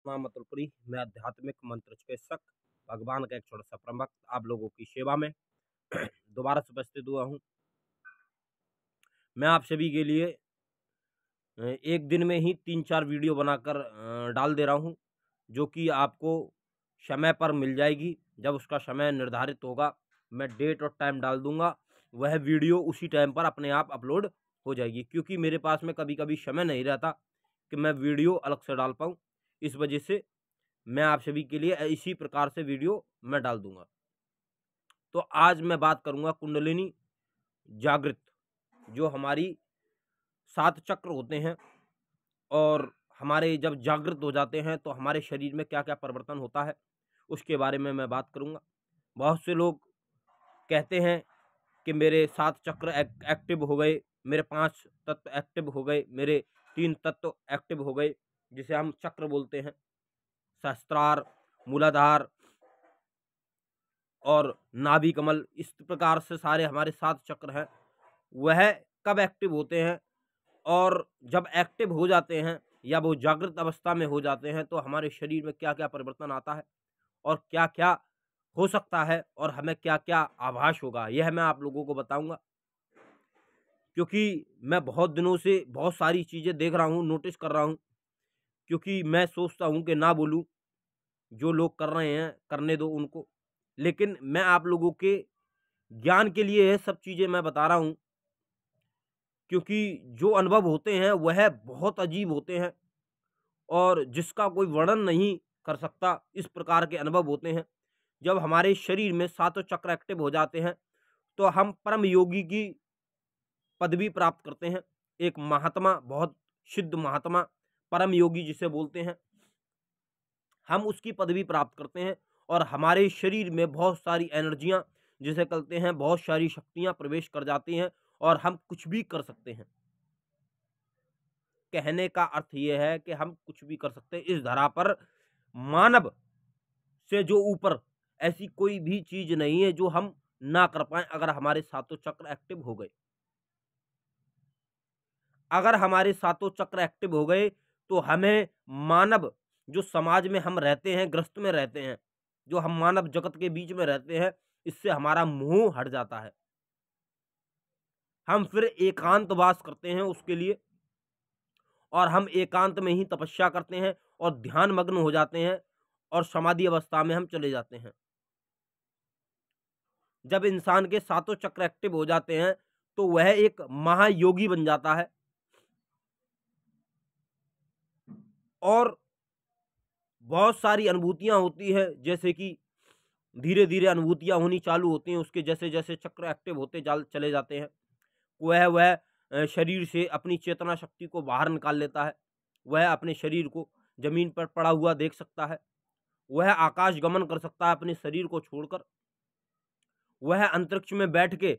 नाम अतुलपुरी। मैं आध्यात्मिक मंत्र चिकित्सक, भगवान का एक छोटा सा प्रवक्ता, आप लोगों की सेवा में दोबारा से उपस्थित हुआ हूँ। मैं आप सभी के लिए एक दिन में ही 3-4 वीडियो बनाकर डाल दे रहा हूँ, जो कि आपको समय पर मिल जाएगी। जब उसका समय निर्धारित होगा, मैं डेट और टाइम डाल दूँगा, वह वीडियो उसी टाइम पर अपने आप अपलोड हो जाएगी। क्योंकि मेरे पास में कभी-कभी समय नहीं रहता कि मैं वीडियो अलग से डाल पाऊँ। इस वजह से मैं आप सभी के लिए इसी प्रकार से वीडियो मैं डाल दूँगा। तो आज मैं बात करूँगा कुंडलिनी जागृत, जो हमारी 7 चक्र होते हैं और हमारे जब जागृत हो जाते हैं तो हमारे शरीर में क्या-क्या परिवर्तन होता है, उसके बारे में मैं बात करूँगा। बहुत से लोग कहते हैं कि मेरे 7 चक्र एक्टिव हो गए, मेरे 5 तत्व एक्टिव हो गए, मेरे 3 तत्व एक्टिव हो गए, जिसे हम चक्र बोलते हैं। सहस्त्रार, मूलाधार और नाभि कमल, इस प्रकार से सारे हमारे 7 चक्र हैं। वह कब एक्टिव होते हैं और जब एक्टिव हो जाते हैं या वो जागृत अवस्था में हो जाते हैं तो हमारे शरीर में क्या-क्या परिवर्तन आता है और क्या-क्या हो सकता है और हमें क्या-क्या आभास होगा, यह मैं आप लोगों को बताऊँगा। क्योंकि मैं बहुत दिनों से बहुत सारी चीज़ें देख रहा हूँ, नोटिस कर रहा हूँ, क्योंकि मैं सोचता हूँ कि ना बोलूँ, जो लोग कर रहे हैं करने दो उनको। लेकिन मैं आप लोगों के ज्ञान के लिए ये सब चीज़ें मैं बता रहा हूँ, क्योंकि जो अनुभव होते हैं वह बहुत अजीब होते हैं और जिसका कोई वर्णन नहीं कर सकता, इस प्रकार के अनुभव होते हैं। जब हमारे शरीर में सातों चक्र एक्टिव हो जाते हैं तो हम परम योगी की पदवी प्राप्त करते हैं। एक महात्मा, बहुत सिद्ध महात्मा, परम योगी जिसे बोलते हैं, हम उसकी पदवी प्राप्त करते हैं और हमारे शरीर में बहुत सारी एनर्जियाँ, जिसे कहते हैं बहुत सारी शक्तियाँ प्रवेश कर जाती हैं और हम कुछ भी कर सकते हैं। कहने का अर्थ ये है कि हम कुछ भी कर सकते हैं। इस धरा पर मानव से जो ऊपर ऐसी कोई भी चीज़ नहीं है जो हम ना कर पाएँ, अगर हमारे सातों चक्र एक्टिव हो गए। अगर हमारे सातों चक्र एक्टिव हो गए तो हमें मानव, जो समाज में हम रहते हैं, ग्रस्त में रहते हैं, जो हम मानव जगत के बीच में रहते हैं, इससे हमारा मोह हट जाता है। हम फिर एकांतवास करते हैं उसके लिए और हम एकांत में ही तपस्या करते हैं और ध्यानमग्न हो जाते हैं और समाधि अवस्था में हम चले जाते हैं। जब इंसान के सातों चक्र एक्टिव हो जाते हैं तो वह एक महायोगी बन जाता है और बहुत सारी अनुभूतियाँ होती है, जैसे कि धीरे-धीरे अनुभूतियाँ होनी चालू होती हैं उसके जैसे-जैसे चक्र एक्टिव होते चले जाते हैं। वह शरीर से अपनी चेतना शक्ति को बाहर निकाल लेता है। वह अपने शरीर को ज़मीन पर पड़ा हुआ देख सकता है। वह आकाश गमन कर सकता है अपने शरीर को छोड़कर। वह अंतरिक्ष में बैठ के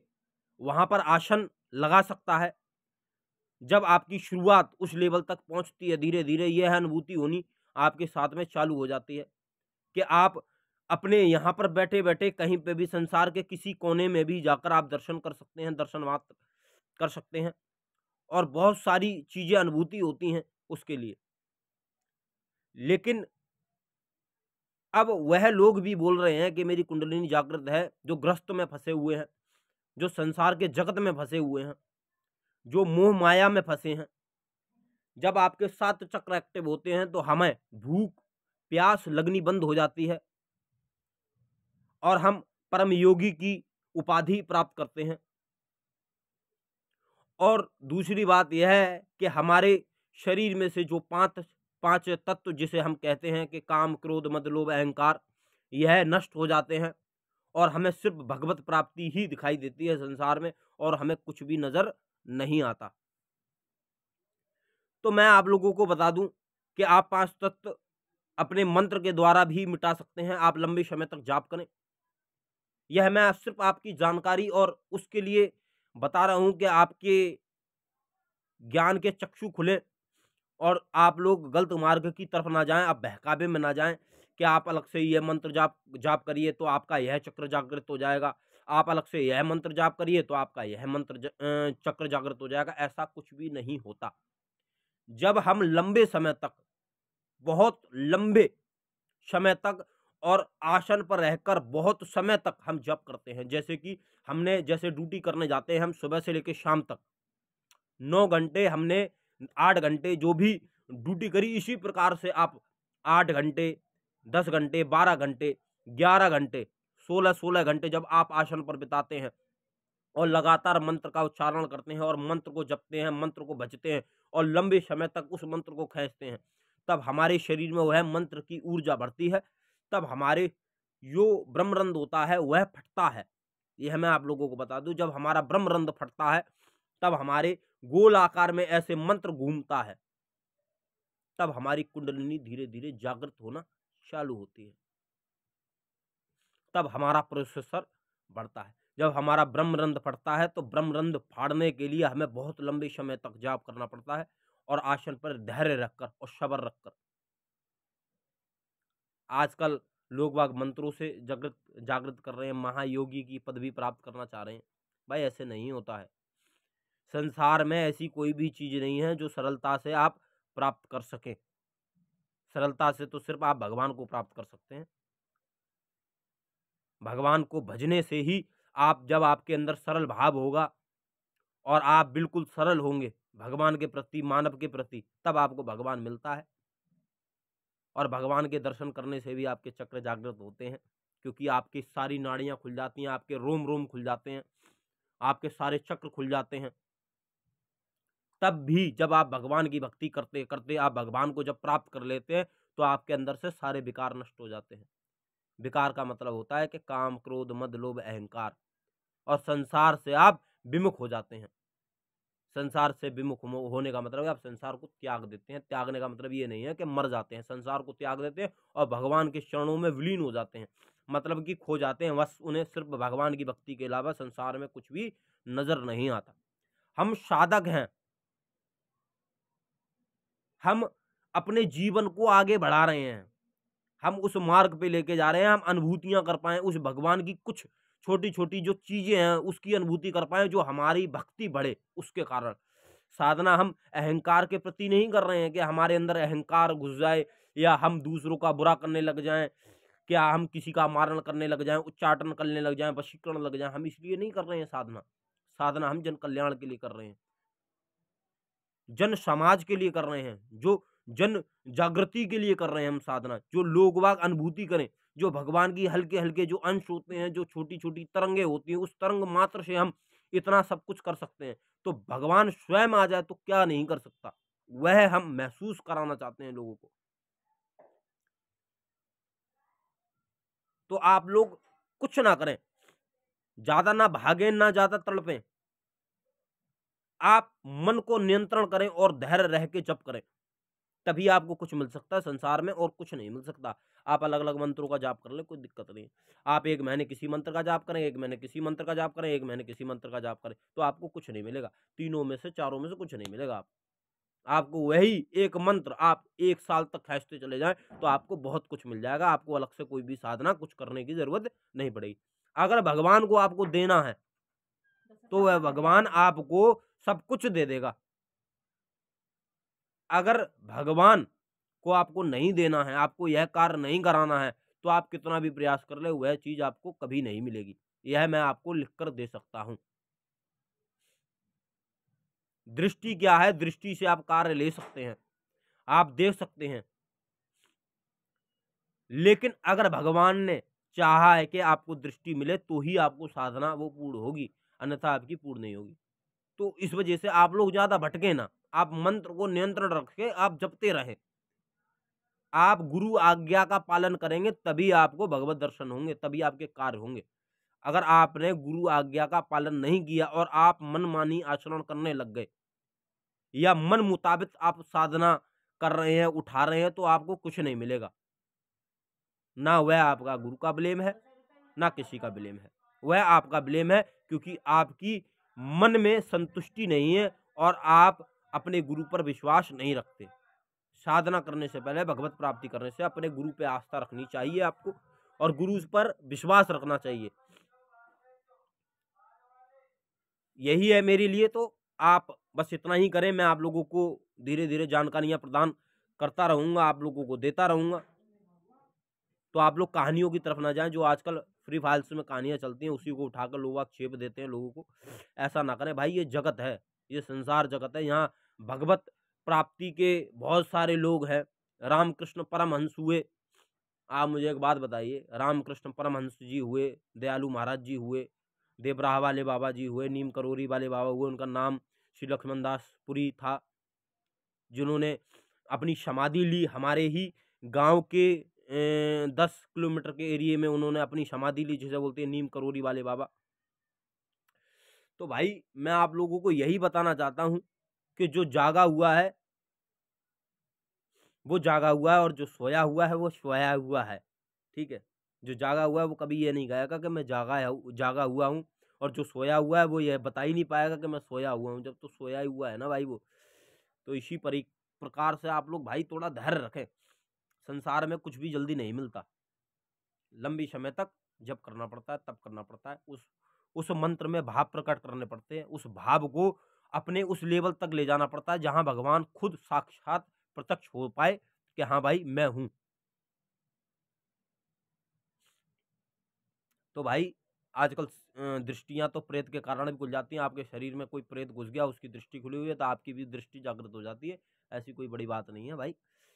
वहाँ पर आसन लगा सकता है। जब आपकी शुरुआत उस लेवल तक पहुँचती है, धीरे-धीरे यह अनुभूति होनी आपके साथ में चालू हो जाती है कि आप अपने यहाँ पर बैठे-बैठे कहीं पे भी संसार के किसी कोने में भी जाकर आप दर्शन कर सकते हैं, दर्शन मात्र कर सकते हैं और बहुत सारी चीज़ें अनुभूति होती हैं उसके लिए। लेकिन अब वह लोग भी बोल रहे हैं कि मेरी कुंडलिनी जागृत है, जो ग्रस्त में फँसे हुए हैं, जो संसार के जगत में फँसे हुए हैं, जो मोह माया में फँसे हैं। जब आपके 7 चक्र एक्टिव होते हैं तो हमें भूख, प्यास लगनी बंद हो जाती है और हम परम योगी की उपाधि प्राप्त करते हैं। और दूसरी बात यह है कि हमारे शरीर में से जो 5 तत्व जिसे हम कहते हैं कि काम, क्रोध, मद, लोभ, अहंकार, यह नष्ट हो जाते हैं और हमें सिर्फ़ भगवत प्राप्ति ही दिखाई देती है संसार में और हमें कुछ भी नज़र नहीं आता। तो मैं आप लोगों को बता दूँ कि आप 5 तत्व अपने मंत्र के द्वारा भी मिटा सकते हैं, आप लंबे समय तक जाप करें। यह मैं सिर्फ़ आपकी जानकारी और उसके लिए बता रहा हूँ कि आपके ज्ञान के चक्षु खुलें और आप लोग गलत मार्ग की तरफ ना जाएँ, आप बहकावे में ना जाएँ कि आप अलग से ये मंत्र जाप जाप करिए तो आपका यह चक्र जागृत हो जाएगा। आप अलग से यह मंत्र जाप करिए तो आपका यह चक्र जागृत हो जाएगा, ऐसा कुछ भी नहीं होता। जब हम लंबे समय तक बहुत लंबे समय तक और आसन पर रहकर बहुत समय तक हम जप करते हैं। जैसे कि हमने जैसे ड्यूटी करने जाते हैं हम सुबह से लेकर शाम तक 9 घंटे, हमने 8 घंटे जो भी ड्यूटी करी, इसी प्रकार से आप 8 घंटे, 10 घंटे, 12 घंटे, 11 घंटे, 16-16 घंटे जब आप आसन पर बिताते हैं और लगातार मंत्र का उच्चारण करते हैं और मंत्र को जपते हैं, मंत्र को भजते हैं और लंबे समय तक उस मंत्र को खींचते हैं, तब हमारे शरीर में वह मंत्र की ऊर्जा बढ़ती है। तब हमारे जो ब्रह्मरंध्र होता है वह फटता है। यह मैं आप लोगों को बता दूं, जब हमारा ब्रह्मरंध्र फटता है तब हमारे गोल आकार में ऐसे मंत्र घूमता है, तब हमारी कुंडलिनी धीरे धीरे जागृत होना चालू होती है, तब हमारा प्रोसेसर बढ़ता है। जब हमारा ब्रह्मरंध्र फटता है तो ब्रह्मरंध्र फाड़ने के लिए हमें बहुत लंबे समय तक जाप करना पड़ता है और आसन पर धैर्य रखकर और सब्र रखकर। आजकल लोग बाग मंत्रों से जागृत कर रहे हैं, महायोगी की पदवी प्राप्त करना चाह रहे हैं। भाई ऐसे नहीं होता है। संसार में ऐसी कोई भी चीज नहीं है जो सरलता से आप प्राप्त कर सकें। सरलता से तो सिर्फ आप भगवान को प्राप्त कर सकते हैं। भगवान को भजने से ही आप, जब आपके अंदर सरल भाव होगा और आप बिल्कुल सरल होंगे भगवान के प्रति, मानव के प्रति, तब आपको भगवान मिलता है। और भगवान के दर्शन करने से भी आपके चक्र जागृत होते हैं, क्योंकि आपकी सारी नाड़ियां खुल जाती हैं, आपके रोम रोम खुल जाते हैं, आपके सारे चक्र खुल जाते हैं। तब भी जब आप भगवान की भक्ति करते करते आप भगवान को जब प्राप्त कर लेते हैं तो आपके अंदर से सारे विकार नष्ट हो जाते हैं। विकार का मतलब होता है कि काम, क्रोध, मद, लोभ, अहंकार, और संसार से आप विमुख हो जाते हैं। संसार से विमुख होने का मतलब है आप संसार को त्याग देते हैं। त्यागने का मतलब ये नहीं है कि मर जाते हैं, संसार को त्याग देते हैं और भगवान के चरणों में विलीन हो जाते हैं, मतलब कि खो जाते हैं। बस उन्हें सिर्फ भगवान की भक्ति के अलावा संसार में कुछ भी नजर नहीं आता। हम साधक हैं, हम अपने जीवन को आगे बढ़ा रहे हैं, हम उस मार्ग पे लेके जा रहे हैं, हम अनुभूतियां कर पाए उस भगवान की, कुछ छोटी छोटी जो चीजें हैं उसकी अनुभूति कर पाए, जो हमारी भक्ति बढ़े उसके कारण। साधना हम अहंकार के प्रति नहीं कर रहे हैं कि हमारे अंदर अहंकार घुस जाए या हम दूसरों का बुरा करने लग जाएं, क्या हम किसी का मारण करने लग जाएं, उच्चाटन करने लग जाएं, वशीकरण लग जाएं। हम इसलिए नहीं कर रहे हैं साधना। साधना हम जन कल्याण के लिए कर रहे हैं, जन समाज के लिए कर रहे हैं, जो जन जागृति के लिए कर रहे हैं हम साधना। जो लोग वाग अनुभूति करें, जो भगवान की हल्के हल्के जो अंश होते हैं, जो छोटी छोटी तरंगे होती हैं, उस तरंग मात्र से हम इतना सब कुछ कर सकते हैं। तो भगवान स्वयं आ जाए तो क्या नहीं कर सकता, वह हम महसूस कराना चाहते हैं लोगों को। तो आप लोग कुछ ना करें, ज्यादा ना भागें, ना ज्यादा तड़पें, आप मन को नियंत्रण करें और धैर्य रह के जप करें, तभी आपको कुछ मिल सकता है संसार में, और कुछ नहीं मिल सकता। आप अलग अलग मंत्रों का जाप कर ले, कोई दिक्कत नहीं। आप एक महीने किसी मंत्र का जाप करें, एक महीने किसी मंत्र का जाप करें, एक महीने किसी मंत्र का जाप करें, तो आपको कुछ नहीं मिलेगा। तीनों में से, चारों में से कुछ नहीं मिलेगा। आपको वही एक मंत्र आप 1 साल तक खींचते चले जाएं तो आपको बहुत कुछ मिल जाएगा। आपको अलग से कोई भी साधना कुछ करने की जरूरत नहीं पड़ेगी। अगर भगवान को आपको देना है तो वह भगवान आपको सब कुछ दे देगा। अगर भगवान को आपको नहीं देना है, आपको यह कार्य नहीं कराना है, तो आप कितना भी प्रयास कर ले वह चीज आपको कभी नहीं मिलेगी। यह मैं आपको लिखकर दे सकता हूं। दृष्टि क्या है, दृष्टि से आप कार्य ले सकते हैं, आप देख सकते हैं, लेकिन अगर भगवान ने चाहा है कि आपको दृष्टि मिले तो ही आपको साधना वो पूर्ण होगी, अन्यथा आपकी पूर्ण नहीं होगी। तो इस वजह से आप लोग ज्यादा भटके ना, आप मंत्र को नियंत्रण रख के आप जपते रहें। आप गुरु आज्ञा का पालन करेंगे तभी आपको भगवत दर्शन होंगे, तभी आपके कार्य होंगे। अगर आपने गुरु आज्ञा का पालन नहीं किया और आप मनमानी आचरण करने लग गए या मन मुताबिक आप साधना कर रहे हैं, उठा रहे हैं, तो आपको कुछ नहीं मिलेगा। ना वह आपका गुरु का ब्लेम है, ना किसी का ब्लेम है, वह आपका ब्लेम है, क्योंकि आपकी मन में संतुष्टि नहीं है और आप अपने गुरु पर विश्वास नहीं रखते। साधना करने से पहले, भगवत प्राप्ति करने से अपने गुरु पे आस्था रखनी चाहिए आपको, और गुरु पर विश्वास रखना चाहिए। यही है मेरे लिए। तो आप बस इतना ही करें। मैं आप लोगों को धीरे धीरे जानकारियां प्रदान करता रहूँगा, आप लोगों को देता रहूँगा। तो आप लोग कहानियों की तरफ ना जाएं, जो आजकल फ्री फाइल्स में कहानियाँ चलती हैं उसी को उठाकर लोग आक्षेप देते हैं लोगों को। ऐसा ना करें भाई, ये जगत है, ये संसार जगत है, यहाँ भगवत प्राप्ति के बहुत सारे लोग हैं। रामकृष्ण परमहंस हुए, आप मुझे एक बात बताइए, रामकृष्ण परमहंस जी हुए, दयालु महाराज जी हुए, देवराह वाले बाबा जी हुए, नीम करोरी वाले बाबा हुए, उनका नाम श्री लक्ष्मण दास पुरी था, जिन्होंने अपनी समाधि ली हमारे ही गांव के 10 किलोमीटर के एरिए में उन्होंने अपनी समाधि ली, जिसे बोलते हैं नीम करोरी वाले बाबा। तो भाई मैं आप लोगों को यही बताना चाहता हूं कि जो जागा हुआ है वो जागा हुआ है, और जो सोया हुआ है वो सोया हुआ है। ठीक है, जो जागा हुआ है वो कभी ये नहीं कहेगा कि मैं जागा हुआ हूँ, और जो सोया हुआ है वो ये बता ही नहीं पाएगा कि मैं सोया हुआ हूँ, जब तो सोया ही हुआ है ना भाई वो। तो इसी प्रकार से आप लोग भाई थोड़ा धैर्य रखें। संसार में कुछ भी जल्दी नहीं मिलता, लंबी समय तक जब करना पड़ता है तब करना पड़ता है, उस मंत्र में भाव प्रकट करने पड़ते हैं, उस भाव को अपने उस लेवल तक ले जाना पड़ता है जहां भगवान खुद साक्षात प्रत्यक्ष हो पाए कि हाँ भाई मैं हूं। तो भाई आजकल दृष्टियां तो प्रेत के कारण भी खुल जाती हैं। आपके शरीर में कोई प्रेत घुस गया, उसकी दृष्टि खुली हुई है तो आपकी भी दृष्टि जागृत हो जाती है। ऐसी कोई बड़ी बात नहीं है भाई,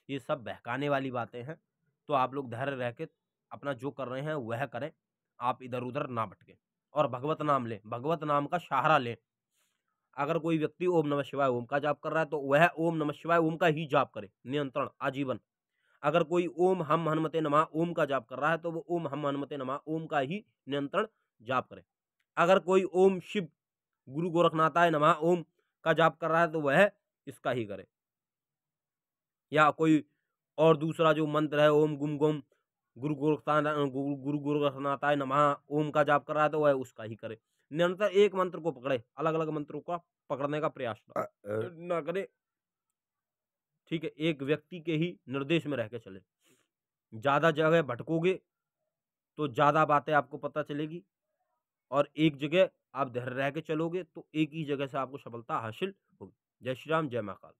ये सब बहकाने वाली बातें हैं। तो आप लोग धैर्य रह के अपना जो कर रहे हैं वह करें, आप इधर उधर ना भटके, और भगवत नाम लें, भगवत नाम का सहारा लें। अगर कोई व्यक्ति ओम नमः शिवाय ओम का जाप कर रहा है तो वह ओम नमः शिवाय ओम का ही जाप करे, नियंत्रण आजीवन। अगर कोई ओम हम हनुमते नमः ओम का जाप कर रहा है तो वो ओम हम हनुमते नमः ओम का ही नियंत्रण जाप करे। अगर कोई ओम शिव गुरु गोरखनाथाय नमः ओम का जाप कर रहा है तो वह इसका ही करे। या कोई और दूसरा जो मंत्र है ओम गुम गुम गुरु गोरखनाथाय नमः ओम का जाप कर रहा है तो वह उसका ही करे। निरंतर एक मंत्र को पकड़े, अलग अलग मंत्रों का पकड़ने का प्रयास ना करे। ठीक है, एक व्यक्ति के ही निर्देश में रह के चले। ज्यादा जगह भटकोगे तो ज्यादा बातें आपको पता चलेगी, और एक जगह आप धैर्य रह के चलोगे तो एक ही जगह से आपको सफलता हासिल होगी। जय श्री राम, जय महाकाल।